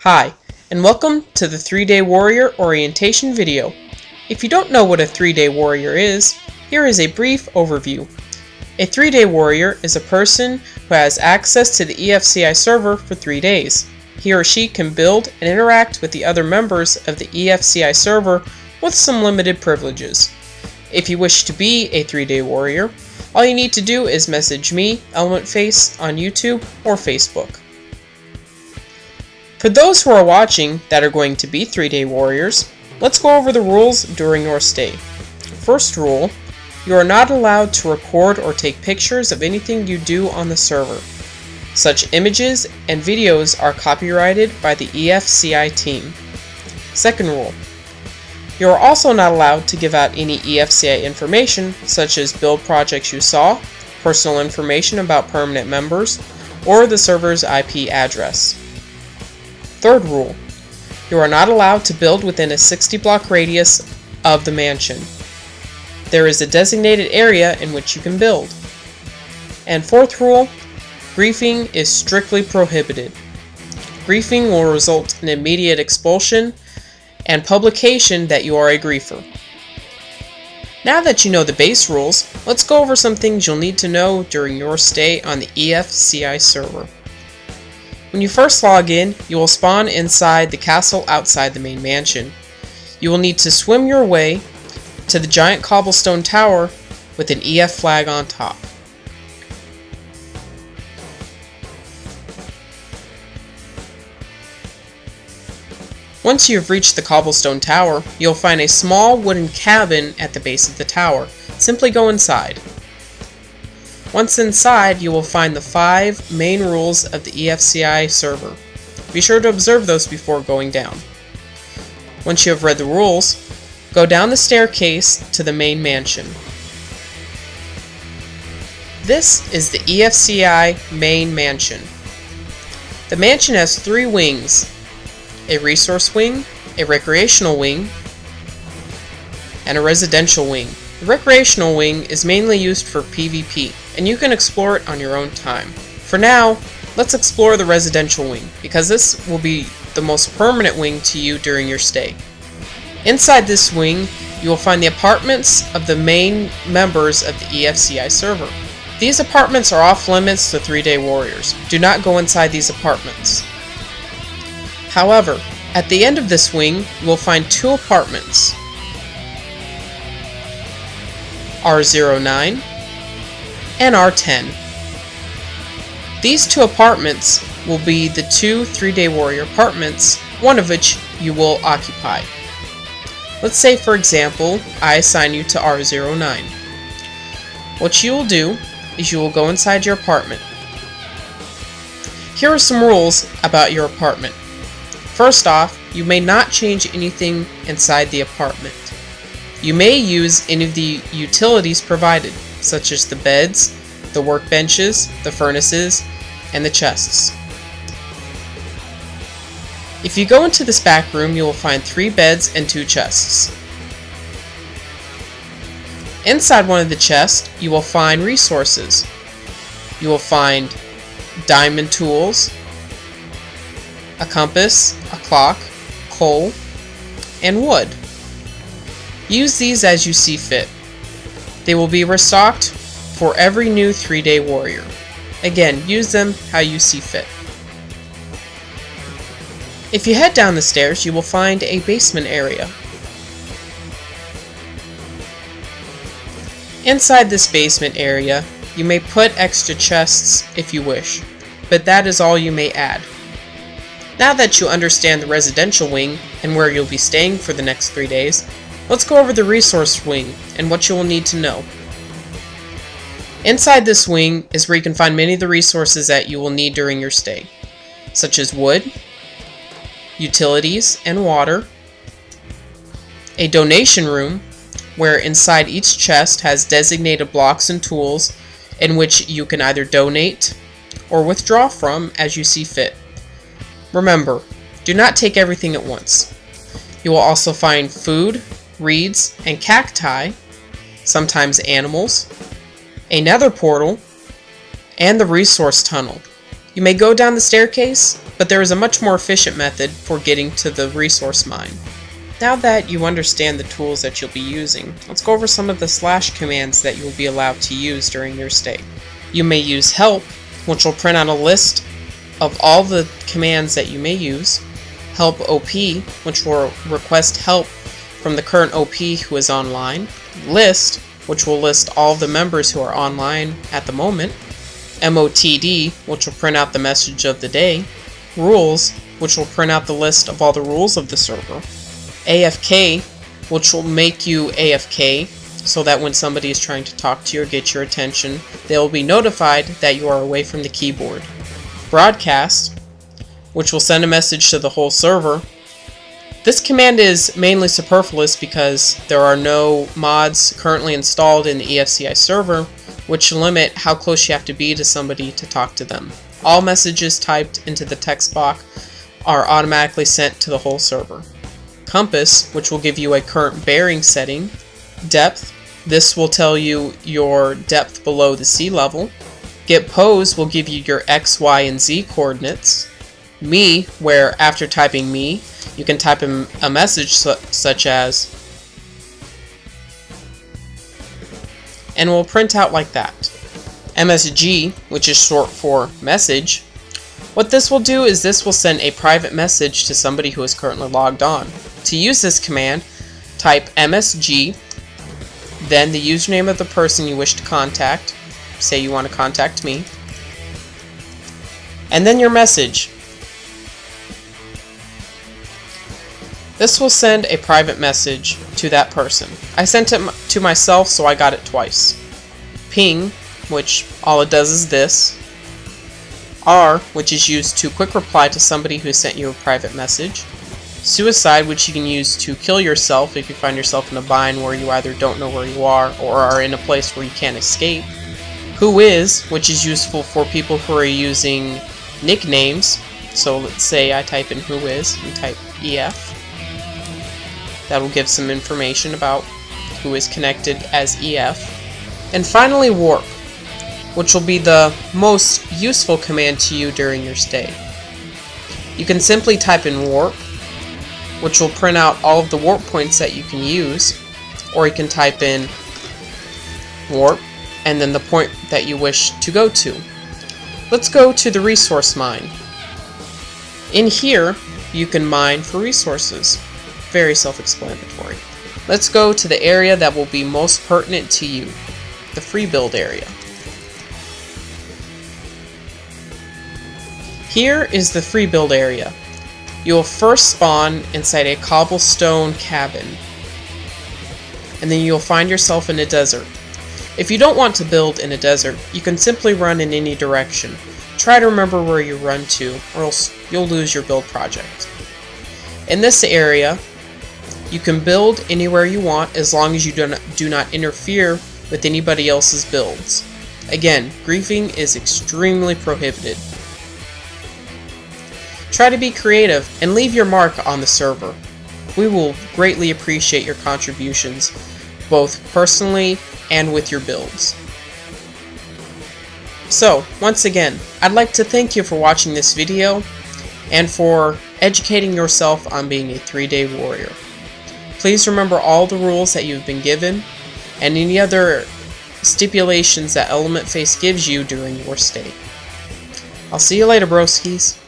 Hi, and welcome to the 3-Day Warrior orientation video. If you don't know what a 3-Day Warrior is, here is a brief overview. A 3-Day Warrior is a person who has access to the EFCI server for 3 days. He or she can build and interact with the other members of the EFCI server with some limited privileges. If you wish to be a 3-Day Warrior, all you need to do is message me, ELEMENTFACE, on YouTube or Facebook. For those who are watching that are going to be 3-Day Warriors, let's go over the rules during your stay. First rule, you are not allowed to record or take pictures of anything you do on the server. Such images and videos are copyrighted by the EFCI team. Second rule, you are also not allowed to give out any EFCI information such as build projects you saw, personal information about permanent members, or the server's IP address. Third rule, you are not allowed to build within a 60-block radius of the mansion. There is a designated area in which you can build. And fourth rule, griefing is strictly prohibited. Griefing will result in immediate expulsion and publication that you are a griefer. Now that you know the base rules, let's go over some things you'll need to know during your stay on the EFCI server. When you first log in, you will spawn inside the castle outside the main mansion. You will need to swim your way to the giant cobblestone tower with an EF flag on top. Once you have reached the cobblestone tower, you'll find a small wooden cabin at the base of the tower. Simply go inside. Once inside, you will find the 5 main rules of the EFCI server. Be sure to observe those before going down. Once you have read the rules, go down the staircase to the main mansion. This is the EFCI main mansion. The mansion has 3 wings: a resource wing, a recreational wing, and a residential wing. The recreational wing is mainly used for PvP, and you can explore it on your own time. For now, let's explore the residential wing, because this will be the most permanent wing to you during your stay. Inside this wing, you will find the apartments of the main members of the EFCI server. These apartments are off limits to 3-Day Warriors. Do not go inside these apartments. However, at the end of this wing, you will find 2 apartments, R09 and R10. These 2 apartments will be the 2 3-Day Warrior apartments, one of which you will occupy. Let's say, for example, I assign you to R09. What you will do is you will go inside your apartment. Here are some rules about your apartment. First off, you may not change anything inside the apartment. You may use any of the utilities provided, such as the beds, the workbenches, the furnaces, and the chests. If you go into this back room, you will find 3 beds and 2 chests. Inside one of the chests, you will find resources. You will find diamond tools, a compass, a clock, coal, and wood. Use these as you see fit. They will be restocked for every new 3-Day Warrior. Again, use them how you see fit. If you head down the stairs, you will find a basement area. Inside this basement area, you may put extra chests if you wish, but that is all you may add. Now that you understand the residential wing and where you'll be staying for the next 3 days, let's go over the resource wing and what you will need to know. Inside this wing is where you can find many of the resources that you will need during your stay, such as wood, utilities and water, a donation room where inside each chest has designated blocks and tools in which you can either donate or withdraw from as you see fit. Remember, do not take everything at once. You will also find food, reeds, and cacti, sometimes animals, a nether portal, and the resource tunnel. You may go down the staircase, but but there is a much more efficient method for getting to the resource mine. Now that you understand the tools that you'll be using, let's go over some of the / commands that you will be allowed to use during your stay. You may use help, which will print out a list of all the commands that you may use. Help OP, which will request help from the current OP who is online. List, which will list all of the members who are online at the moment. MOTD, which will print out the message of the day. Rules, which will print out the list of all the rules of the server. AFK, which will make you AFK, so that when somebody is trying to talk to you or get your attention, they will be notified that you are away from the keyboard. Broadcast, which will send a message to the whole server. This command is mainly superfluous because there are no mods currently installed in the EFCI server, which limit how close you have to be to somebody to talk to them. All messages typed into the text box are automatically sent to the whole server. Compass, which will give you a current bearing setting. Depth, this will tell you your depth below the sea level. Get pose will give you your X, Y, and Z coordinates. Me, where after typing me, you can type in a message such as, and it will print out like that. MSG, which is short for message. What this will do is this will send a private message to somebody who is currently logged on. To use this command, type MSG, then the username of the person you wish to contact. Say you want to contact me. And then your message. This will send a private message to that person. I sent it to myself, so I got it twice. Ping, which all it does is this. R, which is used to quick reply to somebody who sent you a private message. Suicide, which you can use to kill yourself if you find yourself in a bind where you either don't know where you are or are in a place where you can't escape. Who is, which is useful for people who are using nicknames. So let's say I type in who is and type EF. That will give some information about who is connected as EF. And finally warp, which will be the most useful command to you during your stay. You can simply type in warp, which will print out all of the warp points that you can use, or you can type in warp and then the point that you wish to go to. Let's go to the resource mine. In here, you can mine for resources. Very self-explanatory. Let's go to the area that will be most pertinent to you, the free build area. Here is the free build area. You will first spawn inside a cobblestone cabin, and then you'll find yourself in a desert. If you don't want to build in a desert, you can simply run in any direction. Try to remember where you run to, or else you'll lose your build project. In this area, you can build anywhere you want as long as you do not interfere with anybody else's builds. Again, griefing is extremely prohibited. Try to be creative and leave your mark on the server. We will greatly appreciate your contributions, both personally and with your builds. So, once again, I'd like to thank you for watching this video and for educating yourself on being a 3-day warrior. Please remember all the rules that you've been given and any other stipulations that ELEMENTFACE gives you during your stay. I'll see you later, broskies.